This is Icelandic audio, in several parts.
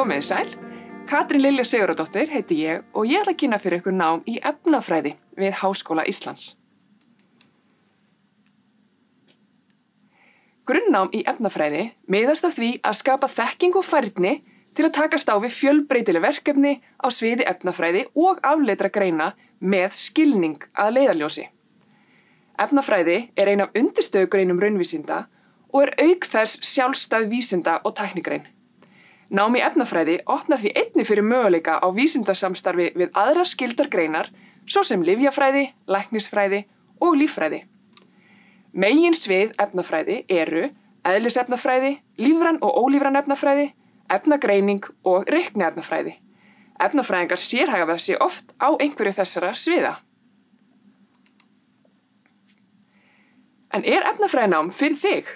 Komiði sæl. Katrín Lilja Sigurðardóttir heiti ég og ég ætla að kynna fyrir ykkur nám í efnafræði við Háskóla Íslands. Grunnnám í efnafræði miðast að því að skapa þekkingu og færni til að takast á við fjölbreytileg verkefni á sviði efnafræði og afleiddra greina með skilning að leiðarljósi. Efnafræði er ein af undirstöðugreinum raunvísinda og er auk þess sjálfstæð vísinda- og tæknigrein. Nám í efnafræði opnar því einnig fyrir möguleika á vísindasamstarfi við aðrar skyldar greinar, svo sem lyfjafræði, læknisfræði og líffræði. Meginsvið efnafræði eru eðlisefnafræði, lífræn og ólífræn efnafræði, efnagreining og reikniefnafræði. Efnafræðingar sérhæfa sig oft á einhverju þessara sviða. En er efnafræðinám fyrir þig?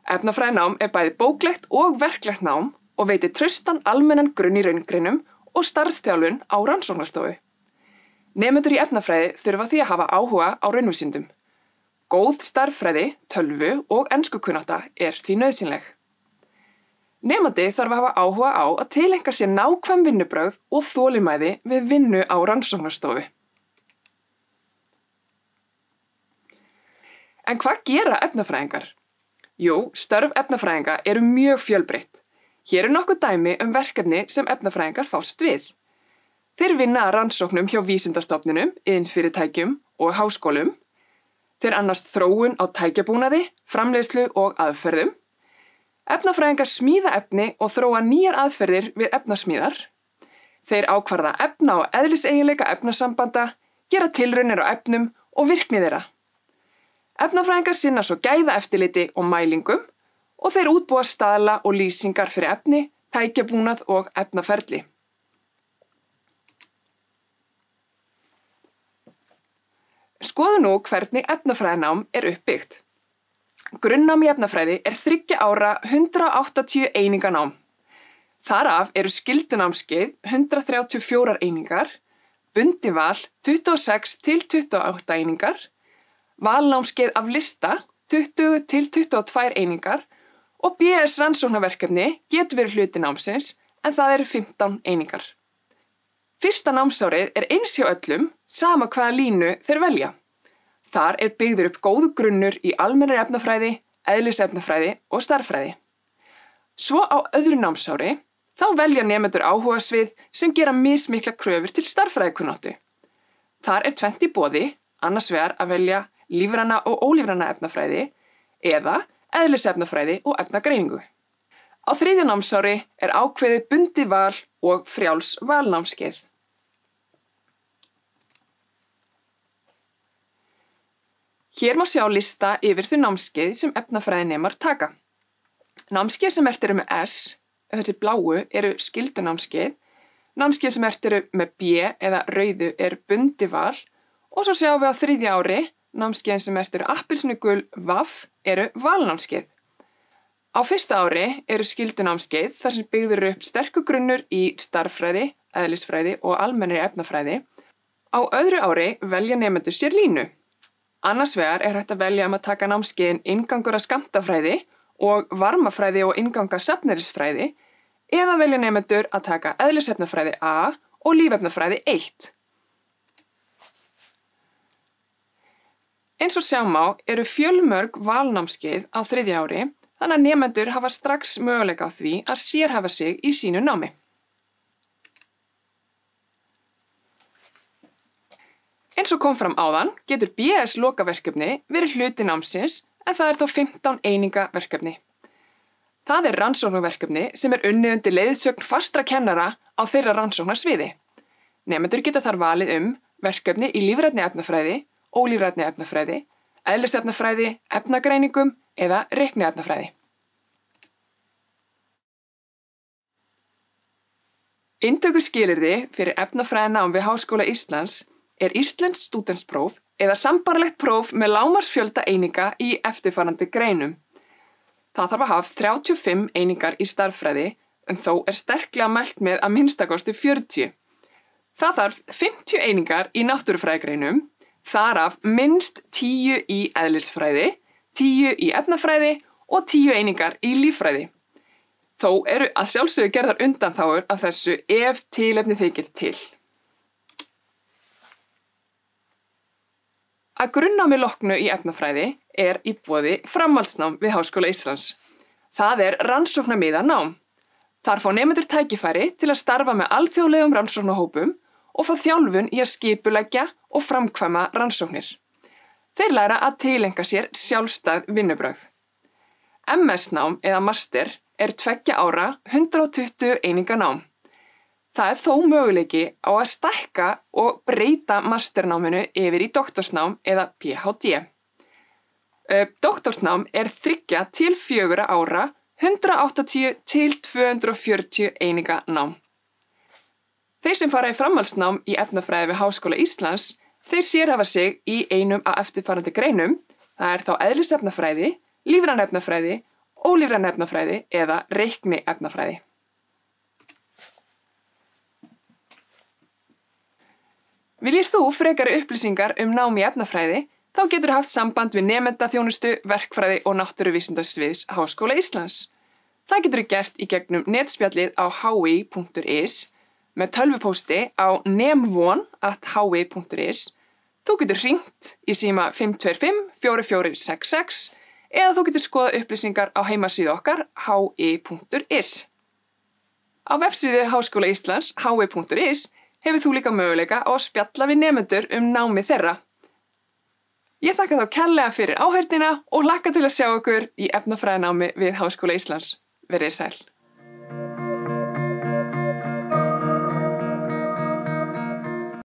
Efnafræðinám er bæði bóklegt og verklegt nám og veitir traustan almennan grunn í raungreinum og starfsþjálfun á rannsóknastofu. Nemendur í efnafræði þurfa því að hafa áhuga á raunvísindum. Góð stærðfræði, tölvu og enskukunnátta er því nauðsynleg. Nemandi þarf að hafa áhuga á að tileinka sér nákvæm vinnubrögð og þolinmæði við vinnu á rannsóknastofu. En hvað gera efnafræðingar? Jú, störf efnafræðinga eru mjög fjölbreytt. Hér er nokkuð dæmi verkefni sem efnafræðingar fást við. Þeir vinna að rannsóknum hjá vísindastofnunum, iðnfyrirtækjum og háskólum. Þeir annast þróun á tækjabúnaði, framleiðslu og aðferðum. Efnafræðingar smíða efni og þróa nýjar aðferðir við efnasmíðar. Þeir ákvarða efna- og eðliseiginleika efnasambanda, gera tilraunir á efnum og virkni þeirra. Efnafræðingar sinna svo gæðaeftirliti og mælingum og þeir útbúa staðla og lýsingar fyrir efni, tækjabúnað og efnaferli. Skoðum nú hvernig efnafræðinám er uppbyggt. Grunnnám í efnafræði er 3 ára 180 eininga nám. Þar af eru skyldunámskeið 134 einingar, bundið val 26 til 28 einingar, valnámskeið af lista 20 til 22 einingar og BS rannsóknarverkefni getur verið hluti námsins en það eru 15 einingar. Fyrsta námsárið er eins hjá öllum, sama hvaða línu þeir velja. Þar er byggður upp góður grunnur í almennri efnafræði, eðlisefnafræði og stærðfræði. Svo á öðru námsári þá velja nemendur áhugasvið sem gera mismiklar kröfur til stærðfræðikunnáttu. Þar er tvennt í boði, annars vegar að velja lífræna og ólífræna efnafræði eða eðlisefnafræði og efnagreiningu. Á 3. námsári er ákveðið bundið val og frjáls valnámskeið. Hér má sjá lista yfir þau námskeið sem efnafræðinemar taka. Námskeið sem merkt eru með S, þessi bláu, eru skyldunámskeið. Námskeið sem merkt eru með B eða rauðu er bundið val og svo sjáum við á 3. ári námskeiðin sem merkt eru appelsínugul VAF eru valnámskeið. Á 1. ári eru skyldunámskeið þar sem byggður upp sterkur grunnur í stærðfræði, eðlisfræði og almennri efnafræði. Á öðru ári velja nemendur sér línu. Annars vegar er hægt að velja að taka námskeiðin inngangur að skammtafræði og varmafræði og inngang að safnærisfræði eða velja nemendur að taka eðlisefnafræði A og lífefnafræði 1. Eins og sjá má eru fjölmörg valnámskeið á 3. ári, þannig að nemendur hafa strax möguleika á því að sérhæfa sig í sínu námi. Eins og kom fram áðan getur BS lokaverkefni verið hluti námsins en það er þó 15 eininga verkefni. Það er rannsóknarverkefni sem er unnið undir leiðsögn fastra kennara á þeirra rannsóknarsviði. Nemendur geta þar valið verkefni í lífrænni efnafræði, ólífrænni efnafræði, eðlisefnafræði, efnagreiningum eða reikniefnafræði. Inntökuskilyrði fyrir efnafræðinám við Háskóla Íslands er íslenskt stúdentspróf eða sambærilegt próf með lágmarksfjölda eininga í eftirfarandi greinum. Það þarf að hafa 35 einingar í stærðfræði en þó er sterklega mælt með að minnstakosti 40. Það þarf 50 einingar í náttúrufræðigreinum, þar af minnst 10 í eðlisfræði, 10 í efnafræði og 10 einingar í líffræði. Þó eru að sjálfsögðu gerðar undanþágur af þessu ef tilefni þykir til. Að grunnnámi loknu í efnafræði er í boði framhaldsnám við Háskóla Íslands. Það er rannsóknarmiðað nám. Þar fá nemendur tækifæri til að starfa með alþjóðlegum rannsóknarhópum og fá þjálfun í að skipuleggja og framkvæma rannsóknir. Þeir læra að tileinka sér sjálfstæð vinnubrögð. MS-nám eða master er 2 ára 120 eininga nám. Það er þó möguleiki á að stækka og breyta masternáminu yfir í doktorsnám eða PhD. Doktorsnám er 3 til 4 ára 180 til 240 eininga nám. Þeir sem fara í framhaldsnám í efnafræði við Háskóla Íslands, þeir sérhæfa sig í einum af eftirfarandi greinum, það er þá eðlisefnafræði, lífræn efnafræði, ólífræn efnafræði eða reikniefnafræði. Viljir þú frekari upplýsingar nám í efnafræði, þá getur haft samband við nemendaþjónustu, verkfræði og náttúruvísindasviðs Háskóla Íslands. Það getur gert í gegnum netspjallið á hi.is, með tölvupósti á nemvon@hi.is. Þú getur hringt í síma 525 4466 eða þú getur skoðað upplýsingar á heimasíðu okkar hi.is. Á vefsíðu Háskóla Íslands hi.is hefur þú líka möguleika á að spjalla við nemendur námið þeirra. Ég þakka þá kærlega fyrir áheyrnina og hlakka til að sjá ykkur í efnafræðinámi við Háskóla Íslands. Verið sæl.